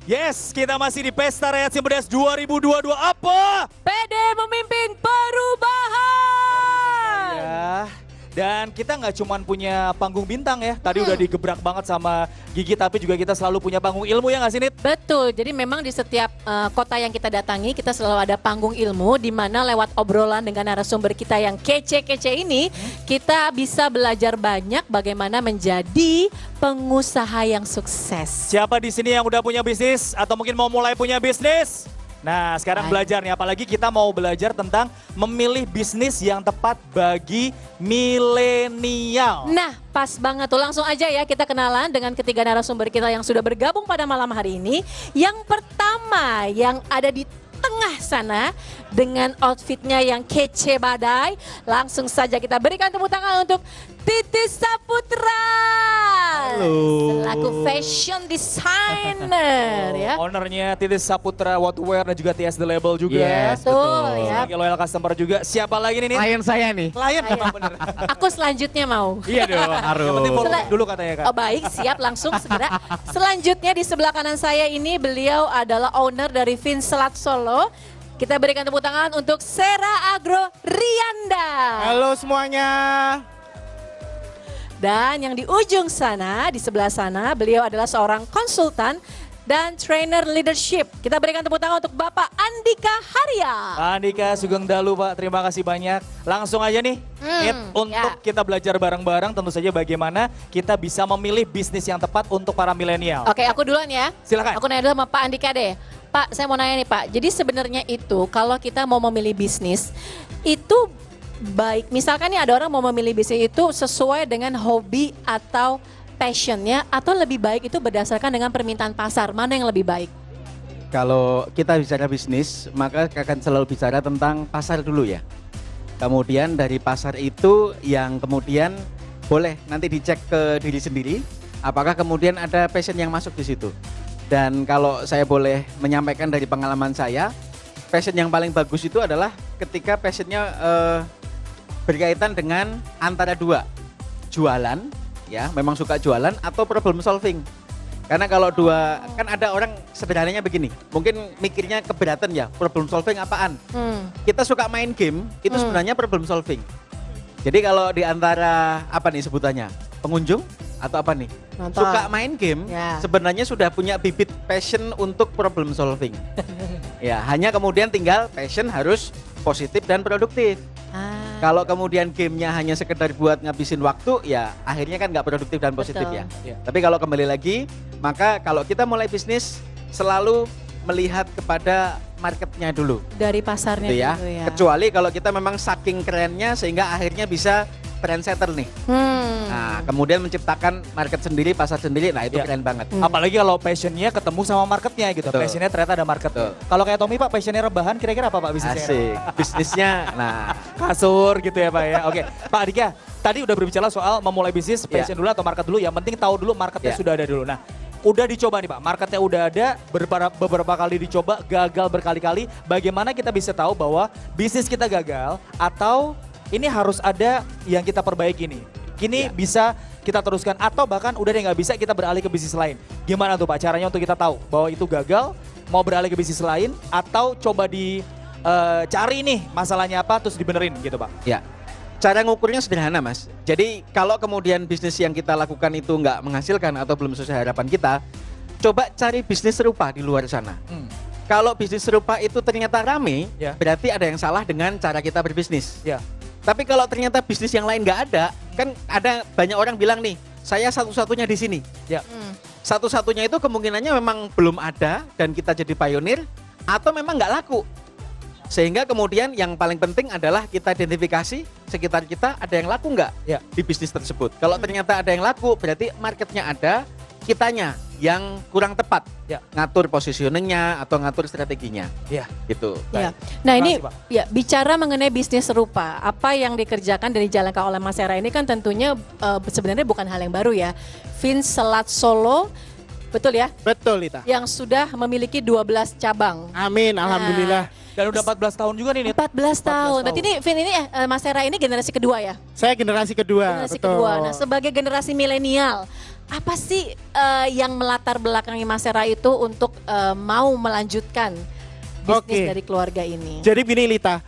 Yes, kita masih di Pesta Rakyat Simpedes 2022. Apa? PD memimpin perubahan. Ya. Dan kita nggak cuma punya panggung bintang ya. Tadi udah digebrak banget sama Gigi, tapi juga kita selalu punya panggung ilmu ya nggak sih, Nit? Betul, jadi memang di setiap kota yang kita datangi, kita selalu ada panggung ilmu di mana lewat obrolan dengan narasumber kita yang kece-kece ini, kita bisa belajar banyak bagaimana menjadi pengusaha yang sukses. Siapa di sini yang udah punya bisnis atau mungkin mau mulai punya bisnis? Nah, sekarang belajar nih, apalagi kita mau belajar tentang memilih bisnis yang tepat bagi milenial. Nah, pas banget tuh. Langsung aja ya kita kenalan dengan ketiga narasumber kita yang sudah bergabung pada malam hari ini. Yang pertama yang ada di tengah sana dengan outfitnya yang kece badai. Langsung saja kita berikan tepuk tangan untuk Titis Saputra. Halo. Selaku fashion designer ya. Ownernya Titis Saputra Watwear dan juga TS The Label juga. Yes, Betul ya. Sebagai loyal customer juga. Siapa lagi nih, Nit? Klien saya nih. Klien memang bener. Aku selanjutnya mau. Iya dong, harus. Yang penting follow dulu katanya kan. Oh baik, siap langsung segera. Selanjutnya di sebelah kanan saya ini beliau adalah owner dari Vincelat Solo. Kita berikan tepuk tangan untuk Sera Agro Rianda. Halo semuanya. Dan yang di ujung sana, di sebelah sana, beliau adalah seorang konsultan dan trainer leadership. Kita berikan tepuk tangan untuk Bapak Andika Harya. Pak Andika Sugeng Dalu, Pak, terima kasih banyak. Langsung aja nih, Nit, untuk kita belajar bareng-bareng tentu saja bagaimana kita bisa memilih bisnis yang tepat untuk para milenial. Oke, aku duluan ya. Silakan. Aku nanya dulu sama Pak Andika deh. Pak, saya mau nanya nih Pak. Jadi sebenarnya itu kalau kita mau memilih bisnis, itu baik. Misalkan nih ada orang mau memilih bisnis itu sesuai dengan hobi atau passionnya, atau lebih baik itu berdasarkan dengan permintaan pasar. Mana yang lebih baik? Kalau kita bicara bisnis, maka akan selalu bicara tentang pasar dulu ya. Kemudian dari pasar itu yang kemudian boleh nanti dicek ke diri sendiri, apakah kemudian ada passion yang masuk di situ. Dan kalau saya boleh menyampaikan dari pengalaman saya, passion yang paling bagus itu adalah ketika passionnya berkaitan dengan antara dua, jualan, ya memang suka jualan atau problem solving. Karena kalau dua, kan ada orang sederhananya begini, mungkin mikirnya keberatan ya, problem solving apaan? Kita suka main game, itu sebenarnya problem solving. Jadi kalau di antara, apa nih sebutannya, pengunjung atau apa nih? Nonton. Suka main game, Ya. sebenarnya sudah punya bibit passion untuk problem solving. Ya, hanya kemudian tinggal passion harus positif dan produktif. Kalau kemudian gamenya hanya sekedar buat ngabisin waktu, ya akhirnya kan nggak produktif dan positif Betul. ya. Iya. Tapi kalau kembali lagi, maka kalau kita mulai bisnis selalu melihat kepada marketnya dulu, Dari pasarnya gitu ya. gitu ya. Kecuali kalau kita memang saking kerennya sehingga akhirnya bisa trendsetter nih. Nah, kemudian menciptakan market sendiri, pasar sendiri, nah itu Iya. keren banget. Apalagi kalau passionnya ketemu sama marketnya gitu. Betul. Passionnya ternyata ada market. Betul. Kalau kayak Tommy Pak, passionnya rebahan, kira-kira apa Pak bisnisnya? Asik, bisnisnya, nah Kasur gitu ya Pak ya. Oke, Pak Andika, tadi udah berbicara soal memulai bisnis, passion dulu atau market dulu. Yang penting tahu dulu marketnya Iya. sudah ada dulu. Nah, udah dicoba nih Pak, marketnya udah ada, beberapa kali dicoba, gagal berkali-kali. Bagaimana kita bisa tahu bahwa bisnis kita gagal atau ini harus ada yang kita perbaiki nih. Kini Iya. bisa kita teruskan atau bahkan udah deh nggak bisa kita beralih ke bisnis lain. Gimana tuh Pak caranya untuk kita tahu bahwa itu gagal, mau beralih ke bisnis lain atau coba cari nih masalahnya apa terus dibenerin gitu Pak. Ya, cara ngukurnya sederhana Mas. Jadi kalau kemudian bisnis yang kita lakukan itu nggak menghasilkan atau belum sesuai harapan kita, coba cari bisnis serupa di luar sana. Kalau bisnis serupa itu ternyata rame, Ya. berarti ada yang salah dengan cara kita berbisnis. Ya. Tapi kalau ternyata bisnis yang lain nggak ada, kan ada banyak orang bilang nih, saya satu-satunya di sini. Ya. Satu-satunya itu kemungkinannya memang belum ada dan kita jadi pionir atau memang nggak laku. Sehingga kemudian yang paling penting adalah kita identifikasi sekitar kita ada yang laku nggak Ya. di bisnis tersebut. Kalau ternyata ada yang laku berarti marketnya ada, kitanya yang kurang tepat Ya. ngatur positioningnya atau ngatur strateginya Ya. gitu. Ya. Nah ini Terima kasih, Pak. ya bicara mengenai bisnis serupa, apa yang dikerjakan dan dijalankan oleh Mas Sera ini kan tentunya sebenarnya bukan hal yang baru ya. Vincelat Solo betul ya? Betul Lita. Yang sudah memiliki 12 cabang. Amin, alhamdulillah. Dan udah 14 tahun juga nih Nit. 14 tahun. Berarti ini Vin ini Mas Hera ini generasi kedua ya? Saya generasi kedua, Generasi betul. kedua. Nah, sebagai generasi milenial, apa sih yang melatar belakangi Mas Hera itu untuk mau melanjutkan bisnis Oke. dari keluarga ini? Jadi gini Lita,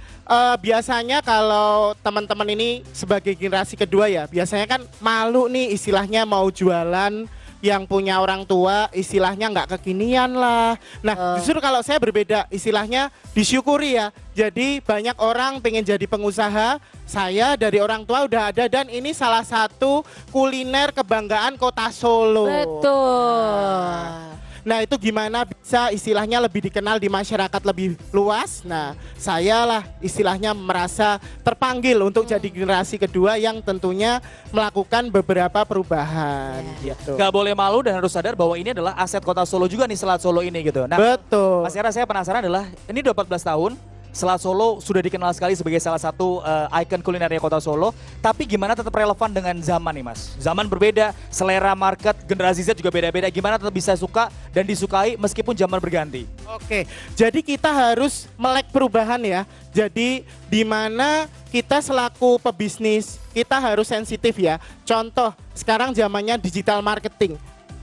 biasanya kalau teman-teman ini sebagai generasi kedua ya, biasanya kan malu nih istilahnya mau jualan yang punya orang tua, istilahnya nggak kekinian lah. Nah justru kalau saya berbeda, istilahnya disyukuri ya. Jadi banyak orang pengen jadi pengusaha, saya dari orang tua udah ada dan ini salah satu kuliner kebanggaan kota Solo. Betul. Nah itu gimana bisa istilahnya lebih dikenal di masyarakat lebih luas. Nah saya lah istilahnya merasa terpanggil untuk jadi generasi kedua yang tentunya melakukan beberapa perubahan gitu. Gak boleh malu dan harus sadar bahwa ini adalah aset kota Solo juga nih, Selat Solo ini gitu. Nah, Betul. Mas Hera, saya penasaran adalah ini udah 14 tahun. Selat Solo sudah dikenal sekali sebagai salah satu ikon kulinernya kota Solo. Tapi gimana tetap relevan dengan zaman nih Mas? Zaman berbeda, selera market, generasi Z juga beda-beda. Gimana tetap bisa suka dan disukai meskipun zaman berganti? Oke, jadi kita harus melek perubahan ya. Jadi di mana kita selaku pebisnis, kita harus sensitif ya. Contoh, sekarang zamannya digital marketing.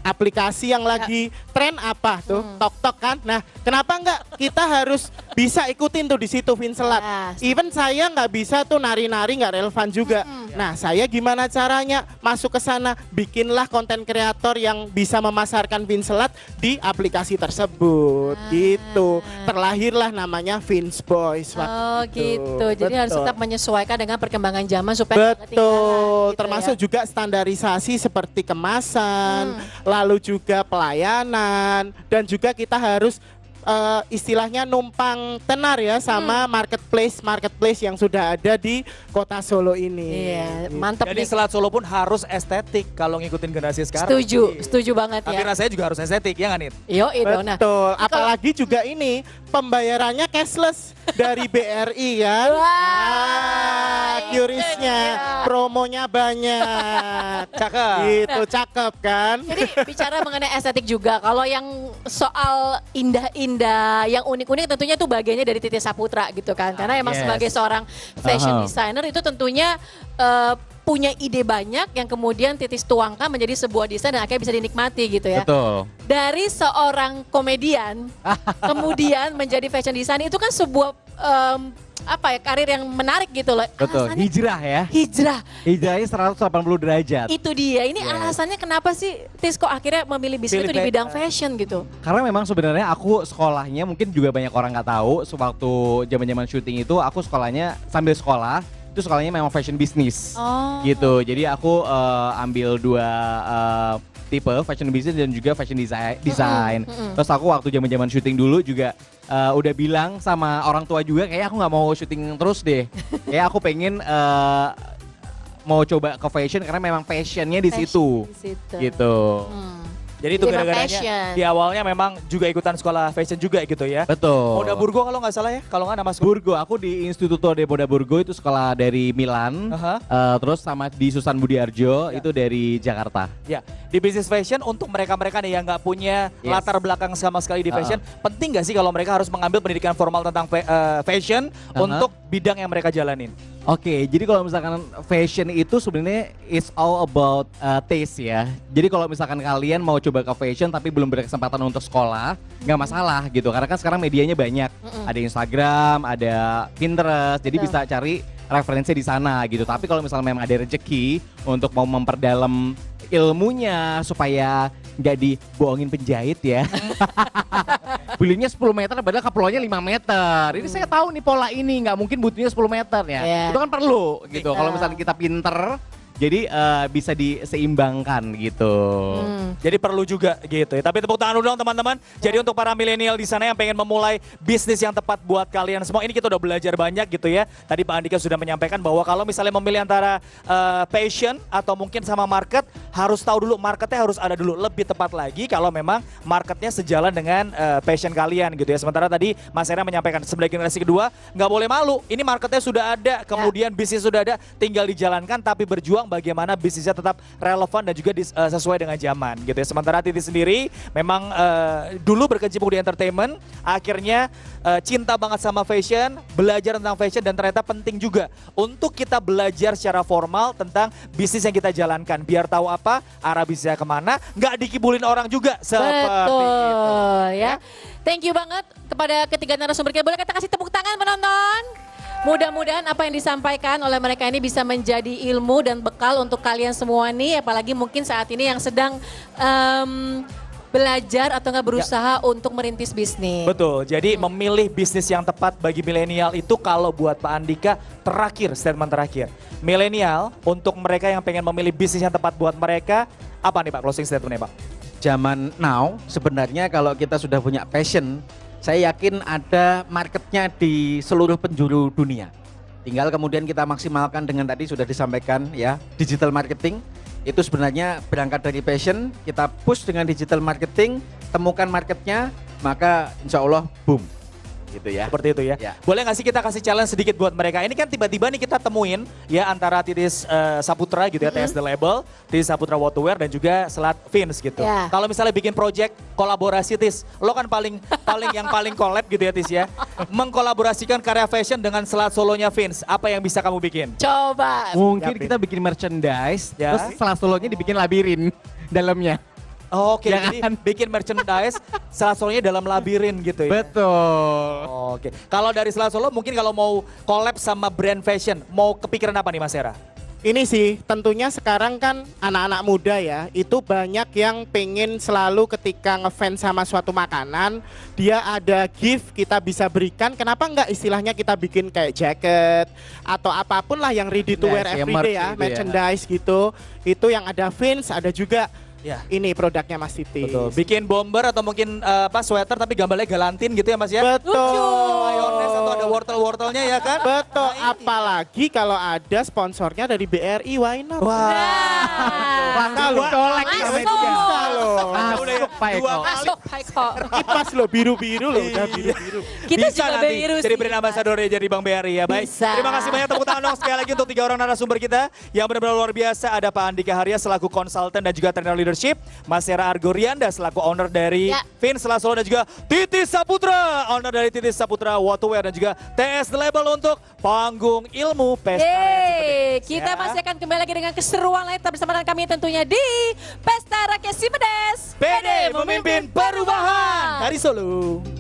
Aplikasi yang lagi tren apa tuh? TokTok kan. Nah, kenapa enggak kita harus bisa ikutin tuh di situ Vinselat. Even saya nggak bisa tuh nari-nari, nggak relevan juga. Nah, saya gimana caranya masuk ke sana? Bikinlah konten kreator yang bisa memasarkan Vinselat di aplikasi tersebut. Gitu. Terlahirlah namanya Vince Boys. Oh waktu itu. gitu. Jadi harus Betul. tetap menyesuaikan dengan perkembangan zaman supaya nggak ketinggalan Betul, gitu termasuk ya. juga standarisasi seperti kemasan, lalu juga pelayanan, dan juga kita harus istilahnya numpang tenar ya sama marketplace yang sudah ada di kota Solo ini. Iya, mantap Jadi nih. Selat Solo pun harus estetik kalau ngikutin generasi sekarang. Setuju banget Tapi ya. rasanya juga harus estetik, ya nggak Nit? Yo, itu nah. Betul, apalagi juga ini pembayarannya cashless dari BRI kan. Wah, Curisnya, promonya banyak. Cakep. Gitu, cakep kan. Jadi bicara mengenai estetik juga, kalau yang soal indah-indah, yang unik-unik tentunya itu bagiannya dari Titi Saputra gitu kan. Karena emang Yes. sebagai seorang fashion Aha. designer itu tentunya punya ide banyak yang kemudian Titis tuangkan menjadi sebuah desain dan akhirnya bisa dinikmati gitu ya. Betul. Dari seorang komedian kemudian menjadi fashion designer itu kan sebuah karir yang menarik gitu loh. Betul. Alasannya Hijrah ya. hijrah. Hijrahnya 180 derajat. Itu dia. Ini Yes. alasannya kenapa sih Tis kok akhirnya memilih bisnis Pilih itu di bidang fashion gitu? Karena memang sebenarnya aku sekolahnya mungkin juga banyak orang nggak tahu. Sewaktu zaman-zaman syuting itu aku sekolahnya sambil sekolah itu sekolahnya memang fashion business. Oh. Gitu. Jadi aku ambil dua tipe fashion business dan juga fashion design. Terus aku waktu zaman-zaman syuting dulu juga udah bilang sama orang tua juga kayak aku nggak mau syuting terus deh. Kayak aku pengen mau coba ke fashion karena memang passionnya di situ. Di situ. Gitu. Jadi itu Jadi emang gara-garanya passion. di awalnya memang juga ikutan sekolah fashion juga gitu ya. Betul. Moda Burgo kalau nggak salah ya, kalau nggak nama sekolah. Burgo, aku di Instituto de Moda Burgo itu sekolah dari Milan. Aha. Terus sama di Susan Budiarjo itu dari Jakarta. Ya, di bisnis fashion untuk mereka-mereka nih yang nggak punya Yes. latar belakang sama sekali di fashion, penting nggak sih kalau mereka harus mengambil pendidikan formal tentang fashion untuk bidang yang mereka jalanin? Oke, jadi kalau misalkan fashion itu sebenarnya it's all about taste ya. Jadi kalau misalkan kalian mau coba ke fashion tapi belum berkesempatan untuk sekolah, nggak masalah gitu. Karena kan sekarang medianya banyak. Ada Instagram, ada Pinterest, jadi bisa cari referensi di sana gitu. Tapi kalau misalnya memang ada rezeki untuk mau memperdalam ilmunya supaya nggak dibohongin penjahit ya. Belinya 10 meter padahal keperluannya 5 meter. Ini saya tahu nih pola ini nggak mungkin butuhnya 10 meter ya. Iya. Itu kan perlu gitu. Kalau misalnya kita pinter jadi bisa diseimbangkan gitu. Jadi perlu juga gitu ya. Tapi tepuk tangan dulu dong teman-teman. Jadi untuk para milenial di sana yang pengen memulai bisnis yang tepat buat kalian semua, ini kita udah belajar banyak gitu ya. Tadi Pak Andika sudah menyampaikan bahwa kalau misalnya memilih antara passion atau mungkin sama market, harus tahu dulu marketnya harus ada dulu. Lebih tepat lagi kalau memang marketnya sejalan dengan passion kalian gitu ya. Sementara tadi Mas Hera menyampaikan sebagai generasi kedua nggak boleh malu. Ini marketnya sudah ada, kemudian bisnis sudah ada, tinggal dijalankan tapi berjuang bagaimana bisnisnya tetap relevan dan juga sesuai dengan zaman gitu ya. Sementara Titi sendiri memang dulu berkecimpung di entertainment, akhirnya cinta banget sama fashion, belajar tentang fashion dan ternyata penting juga untuk kita belajar secara formal tentang bisnis yang kita jalankan. Biar tahu apa arah bisnisnya kemana, nggak dikibulin orang juga seperti itu. Betul ya. Thank you banget kepada ketiga narasumber kita. Boleh kita kasih tepuk tangan penonton? Mudah-mudahan apa yang disampaikan oleh mereka ini bisa menjadi ilmu dan bekal untuk kalian semua nih. Apalagi mungkin saat ini yang sedang belajar atau nggak berusaha untuk merintis bisnis. Betul, jadi memilih bisnis yang tepat bagi milenial itu kalau buat Pak Andika statement terakhir. Milenial untuk mereka yang pengen memilih bisnis yang tepat buat mereka, apa nih Pak closing statementnya Pak? Zaman now sebenarnya kalau kita sudah punya passion, saya yakin ada marketnya di seluruh penjuru dunia. Tinggal kemudian kita maksimalkan dengan tadi sudah disampaikan ya, digital marketing. Itu sebenarnya berangkat dari passion, kita push dengan digital marketing, temukan marketnya, maka insya Allah boom. Gitu ya. Seperti itu ya. Boleh nggak sih kita kasih challenge sedikit buat mereka? Ini kan tiba-tiba nih kita temuin ya antara Titis Saputra gitu ya, TS The Label, Titis Saputra What to Wear dan juga Selat Vince gitu. Ya. Kalau misalnya bikin project kolaborasi Tis, lo kan paling collab gitu ya Tis ya. Mengkolaborasikan karya fashion dengan Selat solonya Vince, apa yang bisa kamu bikin? Coba. Mungkin kita bikin merchandise, Ya. terus setelah solonya dibikin labirin dalamnya. Oke, Ya jadi kan? bikin merchandise Selat solonya dalam labirin gitu ya. Betul. Oke, kalau dari Selat Solo mungkin kalau mau collab sama brand fashion, mau kepikiran apa nih Mas Hera? Ini sih tentunya sekarang kan anak-anak muda ya, itu banyak yang pengen selalu ketika ngefans sama suatu makanan, dia ada gift kita bisa berikan, kenapa enggak istilahnya kita bikin kayak jacket atau apapun lah yang ready to wear Merch, ya, everyday merch ya, gitu ya. merchandise gitu. Itu yang ada Vince, ada juga Ya. ini produknya Mas Titi. Betul. Bikin bomber atau mungkin sweater tapi gambarnya galantin gitu ya Mas ya? Betul. Mayones atau ada wortel-wortelnya ya kan? Betul, Nah, ini. apalagi kalau ada sponsornya dari BRI, why not? Wah. Nah. Langsung colek Masuk. namanya. Bisa loh. Masuk Pak Eko. Masuk Pak Eko. Kipas loh, biru-biru loh, udah biru-biru. Kita Bisa juga nanti biru jadi sih, brand Pak. ambassador ya jadi Bang BRI ya. Baik. Bisa. Terima kasih banyak tepuk tangan dong sekali lagi untuk 3 orang narasumber kita yang benar-benar luar biasa. Ada Pak Andika Harya selaku konsultan dan juga trainer leadership, Mas Hera Argorianda selaku owner dari Ya. Vince Selat Solo dan juga Titis Saputra, owner dari Titis Saputra What to Wear dan juga TS The Label untuk panggung ilmu pesta. Yeay, Rakyat kita Cipedes, ya. masih akan kembali lagi dengan keseruan lain tetap bersama dengan kami tentunya di Pesta Rakyat Cipedes. PD memimpin perubahan dari Solo.